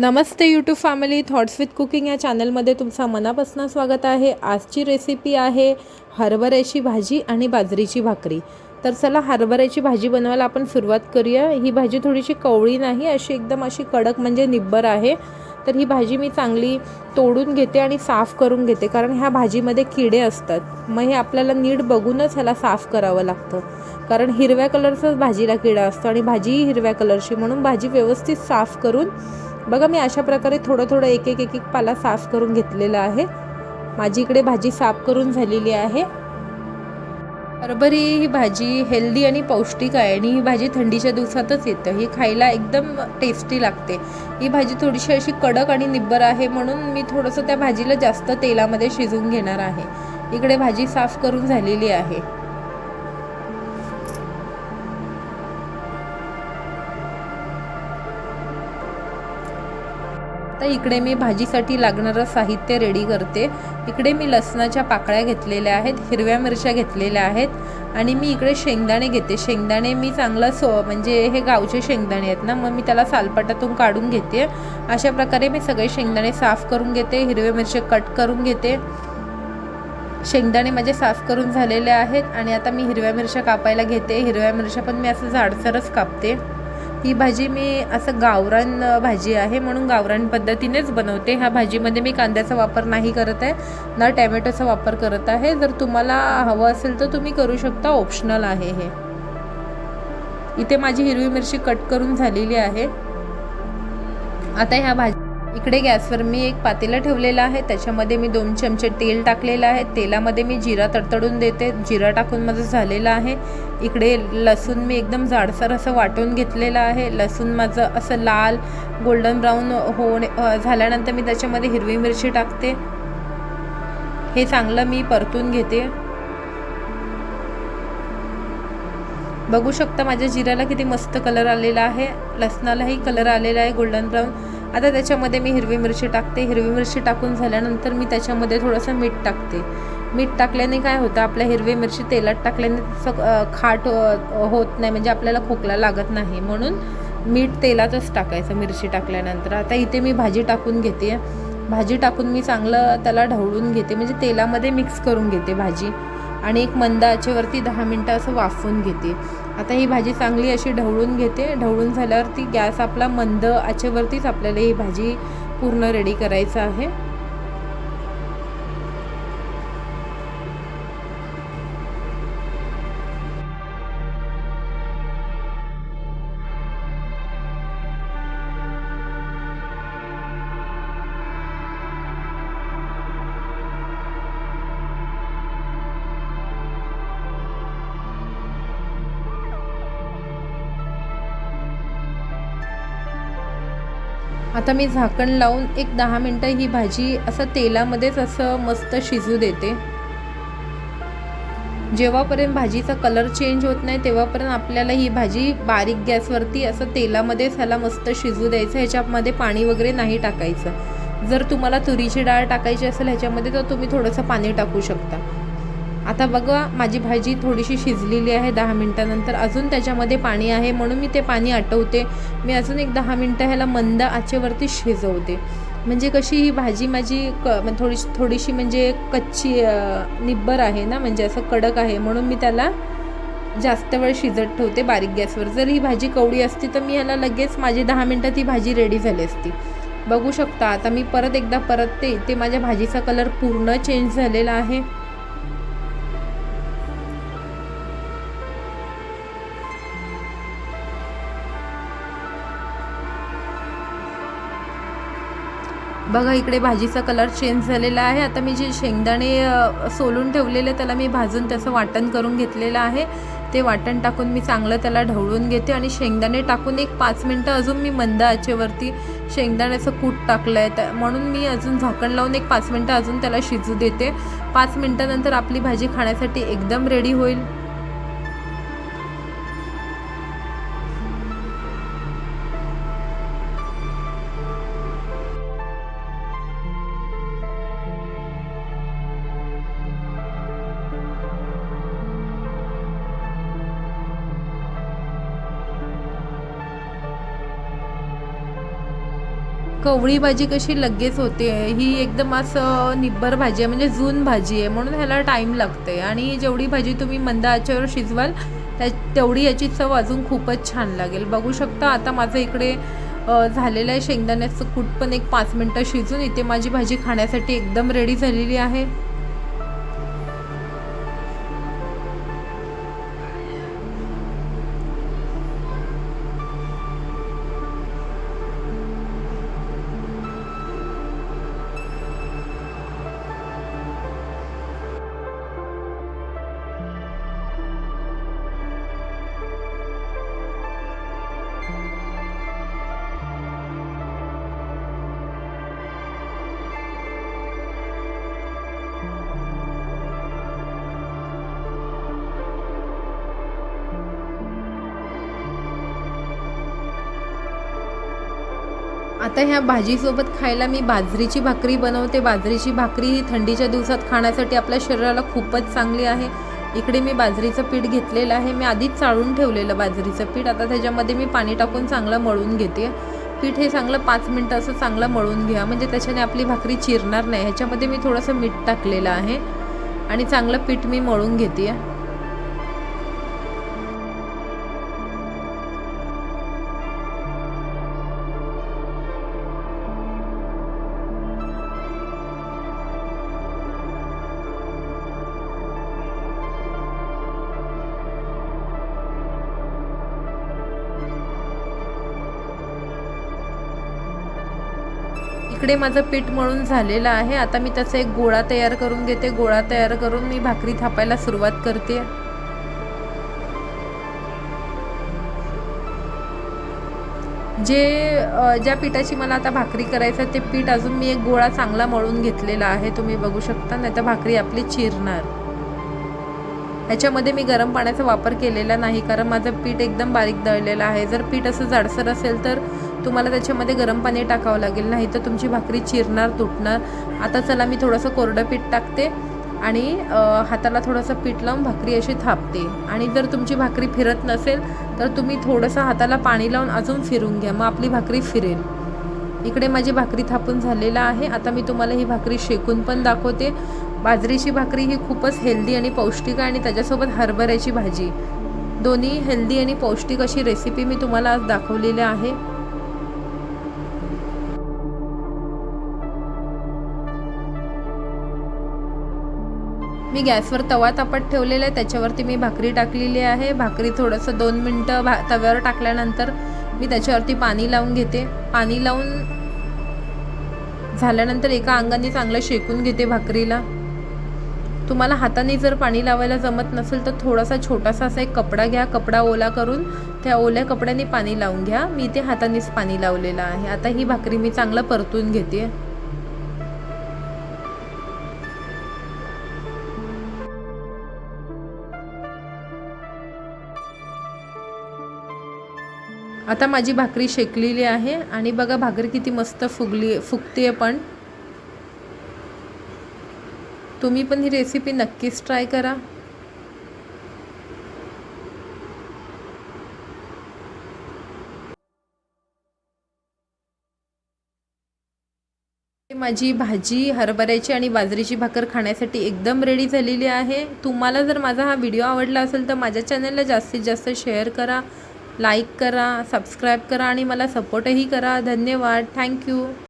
Namaste YouTube family, thoughts with cooking या चॅनलमध्ये तुमचं मनापासून स्वागत आहे। आजची रेसिपी आहे हरभऱ्याची भाजी आणि बाजरीची भाकरी। तर चला हरभऱ्याची भाजी बनवायला आपण सुरुवात करूया। ही भाजी थोडीशी कवळी नाही, अशी एकदम अशी कडक म्हणजे निब्बर आहे। तर ही भाजी मी चांगली तोडून घेते आणि साफ करून घेते, कारण ह्या भाजीमध्ये किडे असतात। मग हे आपल्याला नीट बघूनच ह्याला साफ करावं लागतं, कारण हिरव्या कलरचाच भाजीला किडा असतो आणि भाजीही हिरव्या कलरची, म्हणून भाजी व्यवस्थित साफ करून बघा मी अशा प्रकारे थोडं एक एक पाला साफ करून घेतलेला आहे। माझी इकडे भाजी साफ करून झालेली आहे। हरभरी ही भाजी हेल्दी आणि पौष्टिक आहे आणि ही भाजी थंडीच्या दिवसातच येते। ही खायला एकदम टेस्टी लागते। ही भाजी थोडीशी अशी कडक आणि निब्बर आहे, म्हणून मी थोडंसं त्या भाजीला जास्त तेलामध्ये शिजवून घेणार आहे। इकडे भाजी साफ करून झालेली आहे। आता इकडे मी भाजीसाठी लागणारं साहित्य रेडी करते। इकडे मी लसणाच्या पाकळ्या घेतलेल्या आहेत, हिरव्या मिरच्या घेतलेल्या आहेत आणि मी इकडे शेंगदाणे घेते। शेंगदाणे मी चांगलं म्हणजे हे गावचे शेंगदाणे आहेत ना, मग मी त्याला सालपाटातून काढून घेते। अशा प्रकारे मी सगळे शेंगदाणे साफ करून घेते, हिरव्या मिरच्या कट करून घेते। शेंगदाणे माझे साफ करून झालेले आहेत आणि आता मी हिरव्या मिरच्या कापायला घेते। हिरव्या मिरच्या पण मी असं जाडसरच कापते। ही भाजी मी असं गावरान भाजी आहे, म्हणून गावरान पद्धतीनेच बनवते। ह्या भाजीमध्ये मी कांद्याचा वापर नाही करत आहे, ना टॅमॅटोचा वापर करत आहे। जर तुम्हाला हवं असेल तर तुम्ही करू शकता, ऑप्शनल आहे हे। इथे माझी हिरवी मिरची कट करून झालेली आहे। आता ह्या भाजी इकडे गॅसवर मी एक पातेलं ठेवलेलं आहे, त्याच्यामध्ये मी 2 चमचे तेल टाकलेलं आहे। तेलामध्ये मी जिरा तडतडून देते। जिरा टाकून माझं झालेलं आहे। इकडे लसूण मी एकदम जाडसर असं वाटून घेतलेलं आहे। लसूण माझं असं लाल गोल्डन ब्राऊन झाल्यानंतर मी त्याच्यामध्ये हिरवी मिरची टाकते। हे चांगलं मी परतून घेते। बघू शकता माझ्या जिऱ्याला किती मस्त कलर आलेला आहे, लसणालाही कलर आलेला आहे गोल्डन ब्राऊन। आता त्याच्यामध्ये मी हिरवी मिरची टाकते। हिरवी मिरची टाकून झाल्यानंतर मी त्याच्यामध्ये थोडंसं मीठ टाकते। मीठ टाकल्याने काय होतं, आपल्या हिरवी मिरची तेलात टाकल्याने खाट होत नाही, म्हणजे आपल्याला खोकला लागत नाही, म्हणून मीठ तेलातच टाकायचं मिरची टाकल्यानंतर। आता इथे मी भाजी टाकून घेते। भाजी टाकून मी चांगलं त्याला ढवळून घेते, म्हणजे तेलामध्ये मिक्स करून घेते भाजी आणि एक मंद आचेवरती 10 मिनटं असं वाफवून घेते। आता ही भाजी चांगली अशी ढवळून घेते। ढवळून झाल्यावरती गॅस आपला मंद आचेवरतीच आपल्याला ही भाजी पूर्ण रेडी करायचं आहे। आता मी झाकण लावून एक 10 मिनटं ही भाजी असं तेलामध्येच असं मस्त शिजू देते। जेव्हापर्यंत भाजीचा कलर चेंज होत नाही तेव्हापर्यंत आपल्याला ही भाजी बारीक गॅसवरती असं तेलामध्येच ह्याला मस्त शिजू द्यायचं। ह्याच्यामध्ये पाणी वगैरे नाही टाकायचं। जर तुम्हाला तुरीची डाळ टाकायची असेल ह्याच्यामध्ये तर तुम्ही थोडंसं पाणी टाकू शकता। आता बघा माझी भाजी थोडीशी शिजलेली आहे 10 मिनटानंतर। अजून त्याच्यामध्ये पाणी आहे, म्हणून मी ते पाणी आटवते। मी अजून एक 10 मिनटं ह्याला मंद आचेवरती शिजवते, म्हणजे कशी ही भाजी माझी थोडीशी म्हणजे कच्ची निब्बर आहे ना, म्हणजे असं कडक आहे, म्हणून मी त्याला जास्त वेळ शिजत ठेवते बारीक गॅसवर। जर ही भाजी कवळी असती तर मी ह्याला लगेच माझी 10 मिनटात ही भाजी रेडी झाली असती। बघू शकता आता मी परत एकदा परतते। ते माझ्या भाजीचा कलर पूर्ण चेंज झालेला आहे। बघा इकडे भाजीचा कलर चेंज झालेला आहे। आता मी जे शेंगदाणे सोलून ठेवलेले त्याला मी भाजून त्याचं वाटण करून घेतलेलं आहे। ते वाटण टाकून मी चांगलं त्याला ढवळून घेते आणि शेंगदाणे टाकून एक 5 मिनटं अजून मी मंद आचेवरती शेंगदाण्याचं कूट टाकलं आहे, म्हणून मी अजून झाकण लावून एक 5 मिनटं अजून त्याला शिजू देते। 5 मिनटानंतर आपली भाजी खाण्यासाठी एकदम रेडी होईल। कवळी भाजी कशी लगेच होते, ही एकदम असं निब्बर भाजी आहे, म्हणजे जून भाजी आहे, म्हणून ह्याला टाईम लागते. आणि जेवढी भाजी तुम्ही मंद आचेवर शिजवाल तेवढी याची चव अजून खूपच छान लागेल. बघू शकता आता माझं इकडे झालेलं आहे शेंगदाण्याचं कूट पण एक 5 मिनटं शिजून इथे माझी भाजी खाण्यासाठी एकदम रेडी झालेली आहे. आता ह्या भाजीसोबत खायला मी बाजरीची भाकरी बनवते. बाजरीची भाकरी ही थंडीच्या दिवसात खाण्यासाठी आपल्या शरीराला खूपच चांगली आहे. इकडे मी बाजरीचं पीठ घेतलेलं आहे. मी आधीच चाळून ठेवलेलं बाजरीचं पीठ. आता त्याच्यामध्ये मी पाणी टाकून चांगलं मळून घेते. पीठ हे चांगलं 5 मिनटं असं चांगलं मळून घ्या, म्हणजे त्याच्याने आपली भाकरी चिरणार नाही. ह्याच्यामध्ये मी थोडंसं मीठ टाकलेलं आहे आणि चांगलं पीठ मी मळून घेते. इकडे माझं पीठ मळून झालेलं आहे. आता मी त्याचा एक गोळा तयार करून घेते. गोळा तयार करून मी भाकरी थापायला सुरुवात करते. ज्या पिठाची मला आता भाकरी करायचं ते पीठ अजून मी एक गोळा चांगला मळून घेतलेला आहे, तुम्ही बघू शकता. नाही तर भाकरी आपली चिरणार. ह्याच्यामध्ये मी गरम पाण्याचा वापर केलेला नाही, कारण माझं पीठ एकदम बारीक दळलेलं आहे. जर पीठ असं जाडसर असेल तर तुम्हाला त्याच्यामध्ये गरम पाणी टाकावं लागेल, नाही तर तुमची भाकरी चिरणार, तुटणार. आता चला मी थोडंसं कोरडं पीठ टाकते आणि हाताला थोडंसं पीठ लावून भाकरी अशी थापते. आणि जर तुमची भाकरी फिरत नसेल तर तुम्ही थोडंसं हाताला पाणी लावून अजून फिरून घ्या, मग आपली भाकरी फिरेल. इकडे माझी भाकरी थापून झालेला आहे. आता मी तुम्हाला ही भाकरी शेकून पण दाखवते. बाजरीची भाकरी ही खूपच हेल्दी आणि पौष्टिक आहे, आणि त्याच्यासोबत हरभऱ्याची भाजी, दोन्ही हेल्दी आणि पौष्टिक अशी रेसिपी मी तुम्हाला आज दाखवलेली आहे. मी गॅसवर तवा तापत ठेवलेला आहे, त्याच्यावरती मी भाकरी टाकलेली आहे. भाकरी थोडंसं 2 मिनटं तव्यावर टाकल्यानंतर मी त्याच्यावरती पाणी लावून घेते. पाणी लावून झाल्यानंतर एका अंगाने चांगलं शेकून घेते भाकरीला. तुम्हाला हाताने जर पाणी लावायला जमत नसेल तर थोडासा छोटासा असा एक कपडा घ्या. कपडा ओला करून त्या ओल्या कपड्याने पाणी लावून घ्या. मी ते हातानेच पाणी लावलेलं आहे. आता ही भाकरी मी चांगलं परतून घेते. आता माझी भाकरी शेकलेली आहे आणि बघा भाकरी किती मस्त फुगते. पण तुम्ही पण ही रेसिपी नक्कीच ट्राय करा. माझी भाजी हरभऱ्याची आणि बाजरीची भाकर खाण्यासाठी एकदम रेडी झालेली आहे. तुम्हाला जर माझा हा व्हिडिओ आवडला असेल तर माझ्या चॅनलला जास्तीत जास्त शेअर करा, लाईक करा, सबस्क्राईब करा आणि मला सपोर्टही करा. धन्यवाद. थँक्यू.